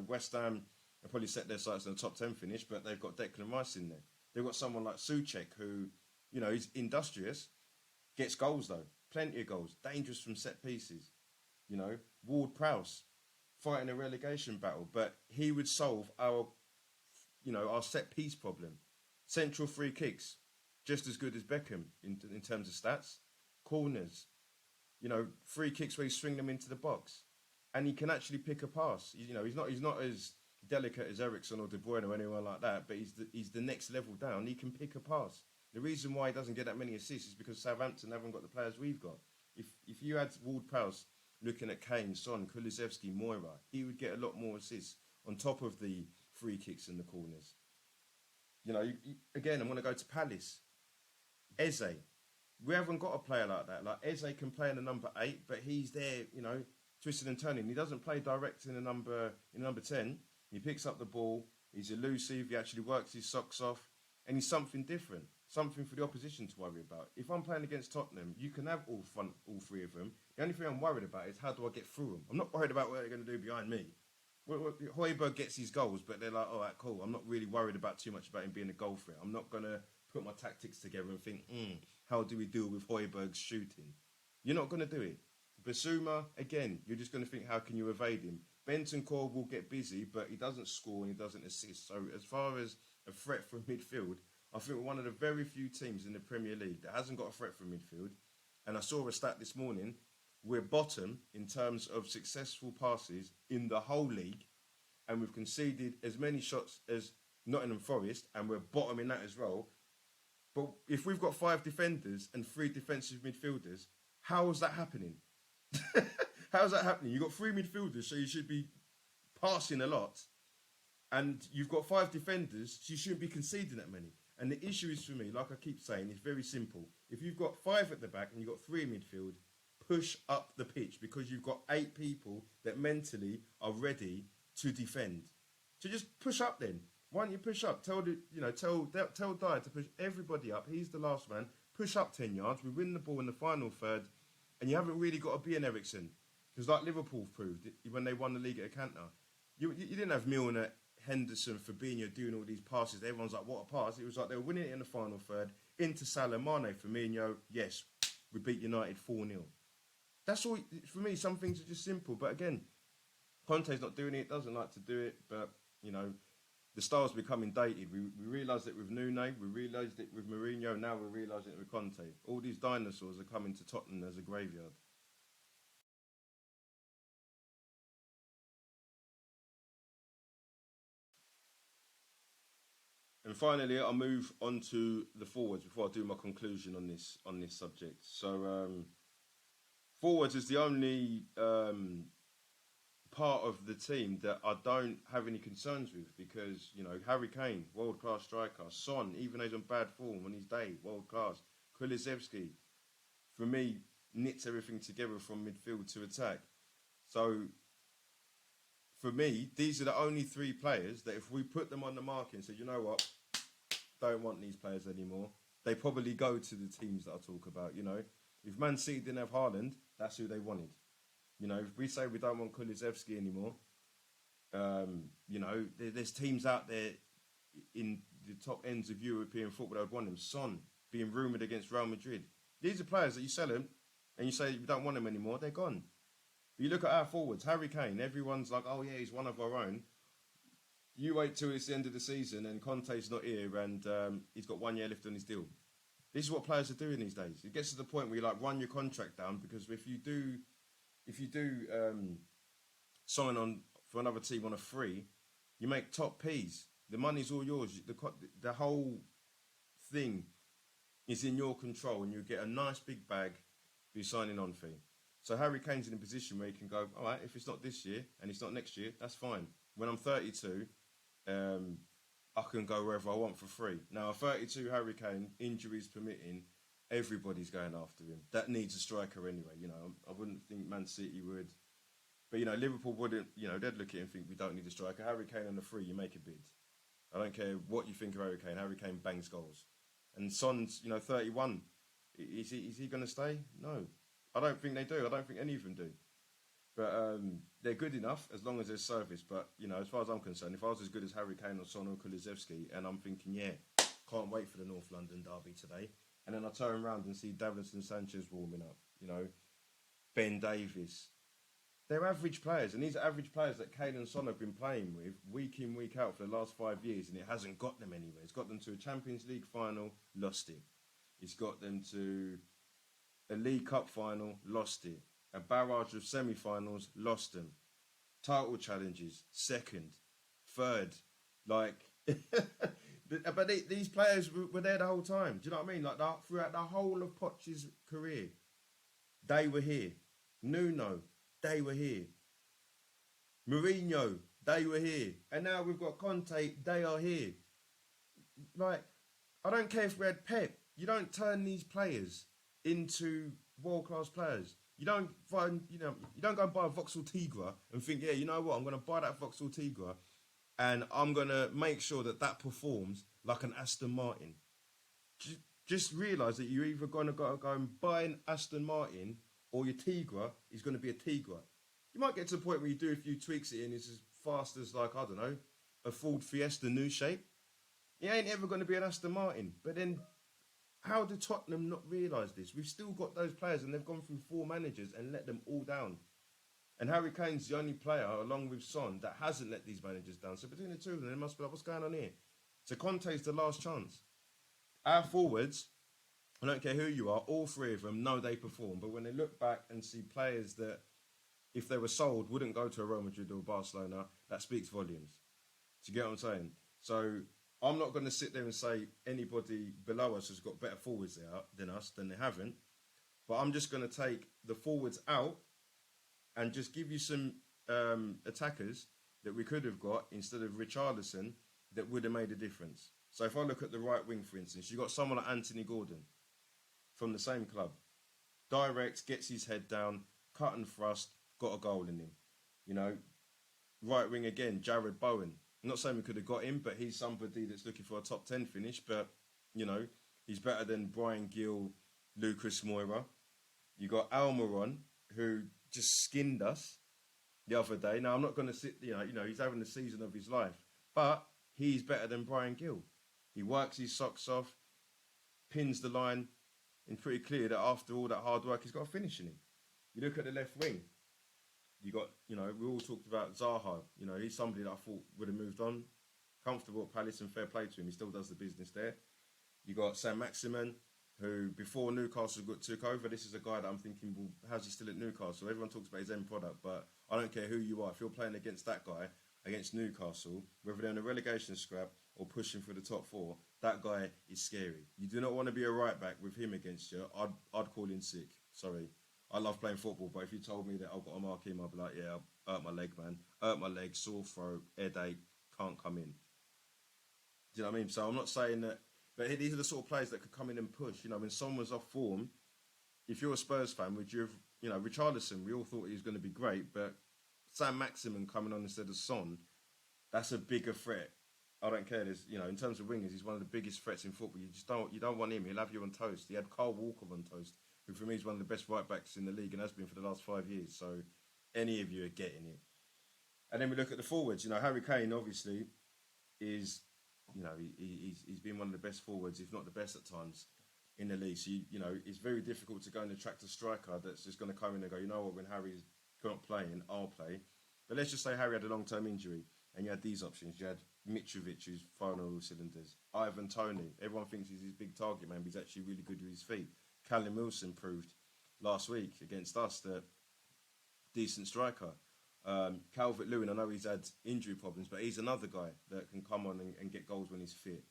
West Ham have probably set their sights on the top 10 finish, but they've got Declan Rice in there. They've got someone like Souček who, you know, he's industrious, gets goals though, plenty of goals, dangerous from set pieces. You know, Ward-Prowse fighting a relegation battle, but he would solve our set piece problem. Central free kicks, just as good as Beckham in terms of stats. corners, free kicks where you swing them into the box, and he can actually pick a pass. He's not as delicate as Ericsson or De Bruyne or anyone like that, but he's the next level down. He can pick a pass. The reason why he doesn't get that many assists is because Southampton haven't got the players we've got. If you had Ward-Prowse looking at Kane, Son, Kulusevski, Moira, he would get a lot more assists on top of the free kicks in the corners. Again, I'm going to go to Palace. Eze. We haven't got a player like that. Like, Eze can play in the number 8, but he's there, twisting and turning. He doesn't play direct in the number 10. He picks up the ball. He's elusive. He actually works his socks off. And he's something different. Something for the opposition to worry about. If I'm playing against Tottenham, you can have all three of them. The only thing I'm worried about is how do I get through them. I'm not worried about what they're going to do behind me. Hojbjerg gets his goals, but they're like, all right, cool. I'm not really worried about too much about him being a goal threat. I'm not going to put my tactics together and think, how do we deal with Hojbjerg's shooting? You're not going to do it. Basuma, again, you're just going to think, how can you evade him? Bentancur will get busy, but he doesn't score and he doesn't assist. So as far as a threat from midfield, I think we're one of the very few teams in the Premier League that hasn't got a threat from midfield. And I saw a stat this morning. We're bottom in terms of successful passes in the whole league. And we've conceded as many shots as Nottingham Forest. And we're bottom in that as well. But if we've got 5 defenders and 3 defensive midfielders, how is that happening? How's that happening? You've got 3 midfielders, so you should be passing a lot. And you've got 5 defenders, so you shouldn't be conceding that many. And the issue is, for me, like I keep saying, it's very simple. If you've got 5 at the back and you've got 3 in midfield, push up the pitch, because you've got 8 people that mentally are ready to defend. So just push up then. Why don't you push up? Tell Dier to push everybody up. He's the last man. Push up 10 yards. We win the ball in the final third, and you haven't really got to be an Ericsson, because like Liverpool proved when they won the league at Atlanta, you didn't have Milner, Henderson, Fabinho doing all these passes. Everyone's like, what a pass. It was like they were winning it in the final third. Into Salah, Mane, Firmino. Yes, we beat United 4-0. That's all. For me, some things are just simple. But again, Conte's not doing it. Doesn't like to do it. But, the style's becoming dated. We realised it with Nune. We realised it with Mourinho. Now we're realising it with Conte. All these dinosaurs are coming to Tottenham as a graveyard. And finally, I'll move on to the forwards before I do my conclusion on this subject. So, forwards is the only part of the team that I don't have any concerns with, because, Harry Kane, world-class striker. Son, even though he's on bad form on his day, world-class. Kulusevski, for me, knits everything together from midfield to attack. So, for me, these are the only 3 players that if we put them on the market and say, you know what, don't want these players anymore, they probably go to the teams that I talk about, If Man City didn't have Haaland, that's who they wanted. If we say we don't want Kulusevski anymore, there's teams out there in the top ends of European football that would want him. Son being rumoured against Real Madrid. These are players that you sell them and you say you don't want them anymore, they're gone. But you look at our forwards, Harry Kane, everyone's like, oh yeah, he's one of our own. You wait till it's the end of the season and Conte's not here and he's got 1 year left on his deal. This is what players are doing these days. It gets to the point where you run your contract down, because if you do sign on for another team on a free, you make top P's. The money's all yours. The whole thing is in your control, and you get a nice big bag for your signing on fee. So Harry Kane's in a position where he can go, all right, if it's not this year and it's not next year, that's fine. When I'm 32, I can go wherever I want for free. Now, a 32 Harry Kane, injuries permitting, everybody's going after him. That needs a striker anyway. I wouldn't think Man City would. But, Liverpool wouldn't, they'd look at it and think we don't need a striker. Harry Kane on the free, you make a bid. I don't care what you think of Harry Kane. Harry Kane bangs goals. And Son's, 31. Is he going to stay? No. I don't think they do. I don't think any of them do. But they're good enough as long as there's service. But, as far as I'm concerned, if I was as good as Harry Kane or Son or Kulusevski, and I'm thinking, yeah, can't wait for the North London derby today, and then I turn around and see Davinson Sanchez warming up, Ben Davies. They're average players, and these are average players that Kane and Son have been playing with week in, week out for the last 5 years, and it hasn't got them anywhere. It's got them to a Champions League final, lost it. It's got them to A League Cup final, lost it. A barrage of semi-finals, lost them. Title challenges, second, third. Like, but these players were there the whole time. Do you know what I mean? Like throughout the whole of Poch's career, they were here. Nuno, they were here. Mourinho, they were here. And now we've got Conte, they are here. Like, I don't care if we had Pep. You don't turn these players into world-class players. You don't find, you don't go and buy a Vauxhall Tigra and think, yeah, you know what, I'm going to buy that Vauxhall Tigra and I'm going to make sure that performs like an Aston Martin. Just realise that you're either going to go and buy an Aston Martin or your Tigra is going to be a Tigra. You might get to the point where you do a few tweaks it and it's as fast as, like, I don't know, a Ford Fiesta new shape. It ain't ever going to be an Aston Martin. But then, how did Tottenham not realise this? We've still got those players and they've gone through 4 managers and let them all down. And Harry Kane's the only player, along with Son, that hasn't let these managers down. So between the two of them, they must be like, what's going on here? So Conte's the last chance. Our forwards, I don't care who you are, all 3 of them know they perform. But when they look back and see players that, if they were sold, wouldn't go to a Real Madrid or Barcelona, that speaks volumes. Do you get what I'm saying? So I'm not going to sit there and say anybody below us has got better forwards than us, than they haven't. But I'm just going to take the forwards out and just give you some attackers that we could have got instead of Richarlison that would have made a difference. So if I look at the right wing, for instance, you've got someone like Anthony Gordon from the same club. Direct, gets his head down, cut and thrust, got a goal in him. Right wing again, Jared Bowen. I'm not saying we could have got him, but he's somebody that's looking for a top 10 finish. But, he's better than Brian Gill, Lucas Moura. You got Almiron, who just skinned us the other day. Now, I'm not going to sit, he's having the season of his life. But he's better than Brian Gill. He works his socks off, pins the line, and pretty clear that after all that hard work, he's got a finish in him. You look at the left wing. You got, we all talked about Zaha. He's somebody that I thought would have moved on. Comfortable at Palace and fair play to him. He still does the business there. You got Sam Maximin, who before Newcastle took over, this is a guy that I'm thinking, well, how's he still at Newcastle? Everyone talks about his end product, but I don't care who you are. If you're playing against that guy, against Newcastle, whether they're in a relegation scrap or pushing for the top 4, that guy is scary. You do not want to be a right back with him against you. I'd call in sick. Sorry. I love playing football, but if you told me that I've got to mark him, I'd be like, yeah, I hurt my leg, man. Hurt my leg, sore throat, headache, can't come in. Do you know what I mean? So I'm not saying that, but these are the sort of players that could come in and push. When Son was off form, if you're a Spurs fan, would you have, Richarlison, we all thought he was going to be great, but Sam Maximin coming on instead of Son, that's a bigger threat. I don't care. There's, in terms of wingers, he's one of the biggest threats in football. You don't want him. He'll have you on toast. He had Carl Walker on toast, who for me is one of the best right backs in the league and has been for the last 5 years. So any of you are getting it. And then we look at the forwards. Harry Kane obviously is, he's been one of the best forwards, if not the best at times in the league. So it's very difficult to go and attract a striker that's just going to come in and go, you know what, when Harry's not playing, I'll play. But let's just say Harry had a long-term injury and you had these options. You had Mitrovic, who's firing on all cylinders. Ivan Toney. Everyone thinks he's his big target man, but he's actually really good with his feet. Callum Wilson proved last week against us that decent striker. Calvert-Lewin, I know he's had injury problems, but he's another guy that can come on and get goals when he's fit.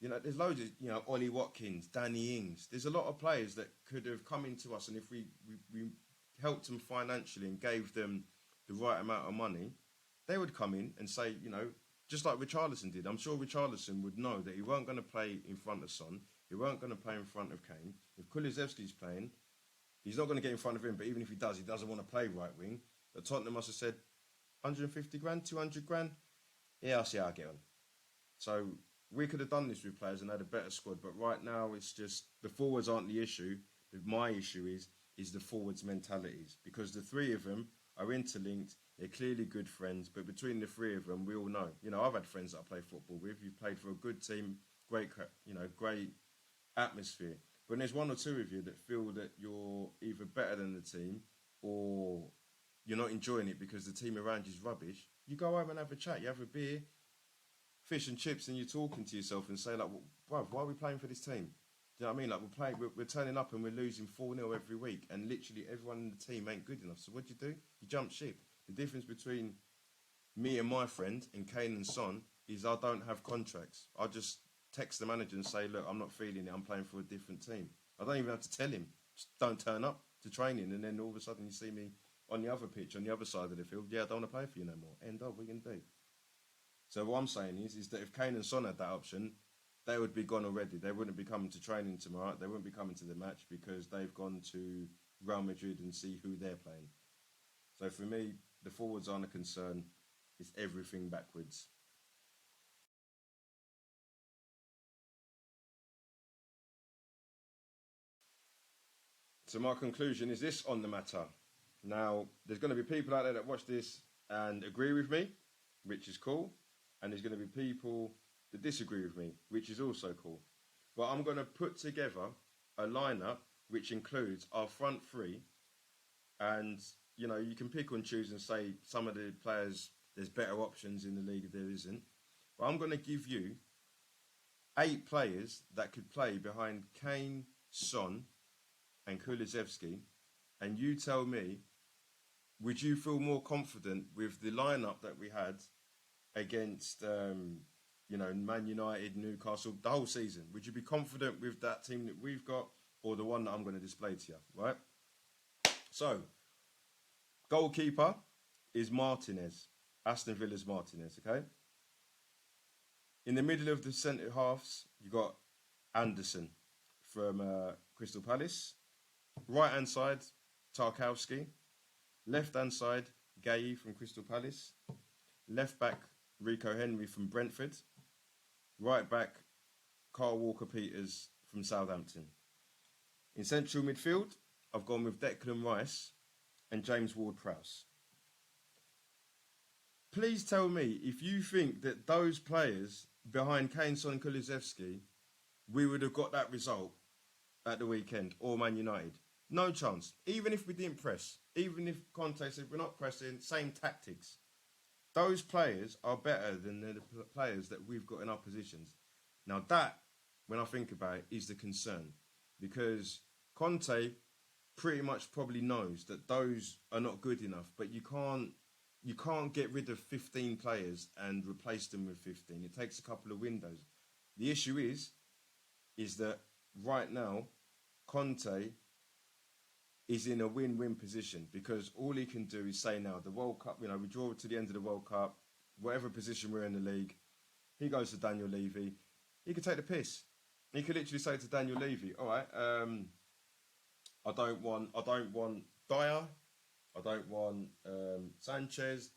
There's loads of, Ollie Watkins, Danny Ings. There's a lot of players that could have come into us, and if we helped them financially and gave them the right amount of money, they would come in and say, just like Richarlison did. I'm sure Richarlison would know that he weren't going to play in front of Son. He weren't going to play in front of Kane. If Kulusevski's playing, he's not going to get in front of him, but even if he doesn't want to play right wing. But Tottenham must have said, 150 grand, 200 grand? Yeah, I'll see how I get on. So we could have done this with players and had a better squad, but right now it's just, the forwards aren't the issue. My issue is the forwards' mentalities, because the 3 of them are interlinked. They're clearly good friends, but between the 3 of them, we all know. I've had friends that I play football with. You've played for a good team, great atmosphere. But when there's 1 or 2 of you that feel that you're either better than the team or you're not enjoying it because the team around you is rubbish, you go home and have a chat. You have a beer, fish and chips, and you're talking to yourself and say, like, well, bruv, why are we playing for this team? Do you know what I mean? Like we're turning up and we're losing 4-0 every week, and literally everyone in the team ain't good enough. So what do? You jump ship. The difference between me and my friend and Kane and Son is I don't have contracts. I just text the manager and say, look, I'm not feeling it. I'm playing for a different team. I don't even have to tell him. Just don't turn up to training, and then all of a sudden you see me on the other pitch, on the other side of the field. Yeah, I don't want to play for you no more. End of. What are you gonna do? So what I'm saying is that if Kane and Son had that option, they would be gone already. They wouldn't be coming to training tomorrow. They wouldn't be coming to the match because they've gone to Real Madrid and see who they're playing. So for me, the forwards aren't a concern. It's everything backwards. So my conclusion is this on the matter. Now, there's going to be people out there that watch this and agree with me, which is cool. And there's going to be people that disagree with me, which is also cool. But I'm going to put together a lineup which includes our front three. And, you know, you can pick and choose and say some of the players, there's better options in the league if there isn't. But I'm going to give you 8 players that could play behind Kane, Son, and Kulusevski, and you tell me, would you feel more confident with the lineup that we had against, Man United, Newcastle, the whole season? Would you be confident with that team that we've got, or the one that I'm going to display to you, right? So, goalkeeper is Martinez, Aston Villa's Martinez, okay? In the middle of the centre halves, you got Anderson from Crystal Palace. Right-hand side, Tarkowski. Left-hand side, Gay from Crystal Palace. Left back, Rico Henry from Brentford. Right back, Carl Walker-Peters from Southampton. In central midfield, I've gone with Declan Rice and James Ward-Prowse. Please tell me if you think that those players behind Kane, Son and Kulusevski, we would have got that result at the weekend, or Man United. No chance. Even if we didn't press, even if Conte said we're not pressing, same tactics. Those players are better than the players that we've got in our positions. Now that, when I think about it, is the concern. Because Conte pretty much probably knows that those are not good enough, but you can't get rid of 15 players and replace them with 15. It takes a couple of windows. The issue is that right now, Conte is in a win-win position because all he can do is say now, the World Cup, we draw to the end of the World Cup, whatever position we're in the league, he goes to Daniel Levy, he could take the piss. He could literally say to Daniel Levy, all right, I don't want Dier, I don't want Sanchez,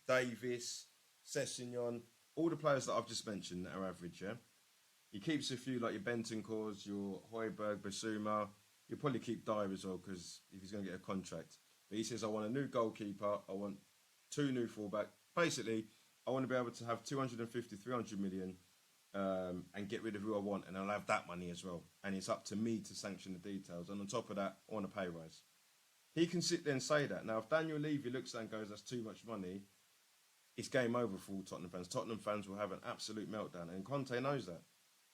Davis, Sessegnon, all the players that I've just mentioned that are average, yeah? He keeps a few like your Bentancurs, your Højbjerg, Basuma. He'll probably keep Dier as well because if he's going to get a contract. But he says, I want a new goalkeeper. I want 2 new fullback. Basically, I want to be able to have 250, 300 million and get rid of who I want. And I'll have that money as well. And it's up to me to sanction the details. And on top of that, I want a pay rise. He can sit there and say that. Now, if Daniel Levy looks at it and goes, that's too much money, it's game over for all Tottenham fans. Tottenham fans will have an absolute meltdown. And Conte knows that.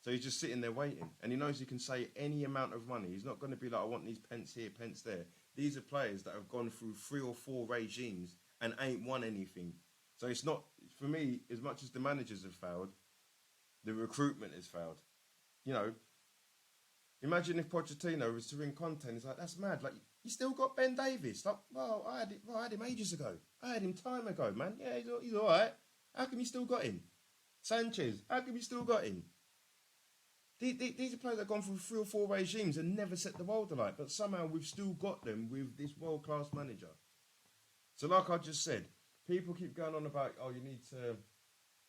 So he's just sitting there waiting. And he knows he can say any amount of money. He's not going to be like, I want these pence here, pence there. These are players that have gone through 3 or 4 regimes and ain't won anything. So it's not, for me, as much as the managers have failed, the recruitment has failed. You know, imagine if Pochettino was to ring Conte and he's like, that's mad. Like, you still got Ben Davies. Like, well, I had him ages ago. I had him time ago, man. Yeah, he's all right. How come you still got him? Sanchez, how come you still got him? These are players that have gone through 3 or 4 regimes and never set the world alight, but somehow we've still got them with this world-class manager. So like I just said, people keep going on about, oh, you need to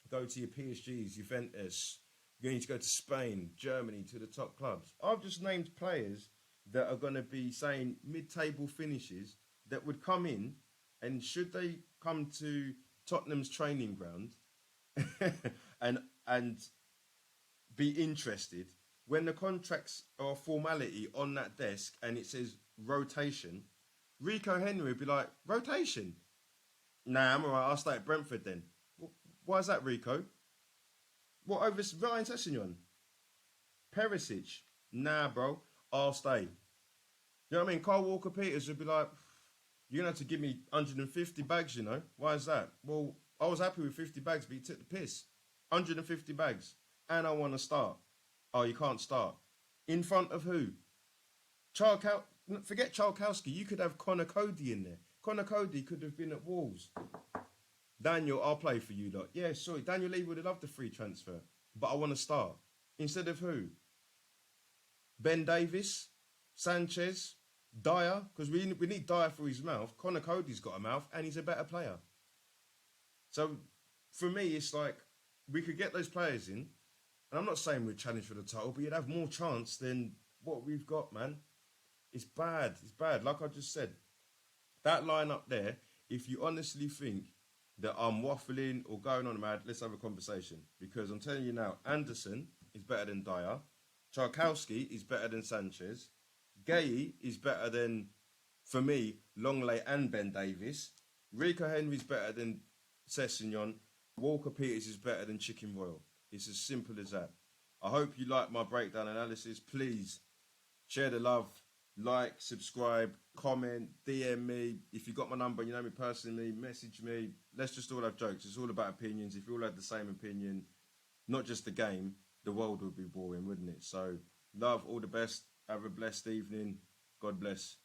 go to your PSGs, Juventus, you need to go to Spain, Germany, to the top clubs. I've just named players that are going to be saying mid-table finishes that would come in, and should they come to Tottenham's training ground and be interested, when the contracts are a formality on that desk and it says rotation, Rico Henry would be like, rotation? Nah, I'm alright, I'll stay at Brentford then. Why is that, Rico? What, over Ryan Sessegnon? Perisic? Nah, bro, I'll stay. You know what I mean? Carl Walker Peters would be like, you're going to have to give me 150 bags, you know? Why is that? Well, I was happy with 50 bags, but you took the piss. 150 bags. And I want to start. Oh, you can't start. In front of who? Forget Charkowski. You could have Connor Cody in there. Connor Cody could have been at Wolves. Daniel, I'll play for you lot. Yeah, sorry. Daniel Lee would have loved the free transfer. But I want to start. Instead of who? Ben Davis? Sanchez? Dier? Because we need Dier for his mouth. Connor Cody's got a mouth and he's a better player. So for me, it's like we could get those players in. And I'm not saying we'd challenge for the title, but you'd have more chance than what we've got, man. It's bad. It's bad. Like I just said, that line up there, if you honestly think that I'm waffling or going on mad, let's have a conversation. Because I'm telling you now, Anderson is better than Dier. Charkowski is better than Sanchez. Gay is better than, for me, Longley and Ben Davis. Rico Henry's better than Sessegnon. Walker Peters is better than Chicken Royal. It's as simple as that. I hope you like my breakdown analysis. Please share the love, like, subscribe, comment, DM me. If you got my number, you know me personally, message me. Let's just all have jokes. It's all about opinions. If we all had the same opinion, not just the game, the world would be boring, wouldn't it? So, love, all the best. Have a blessed evening. God bless.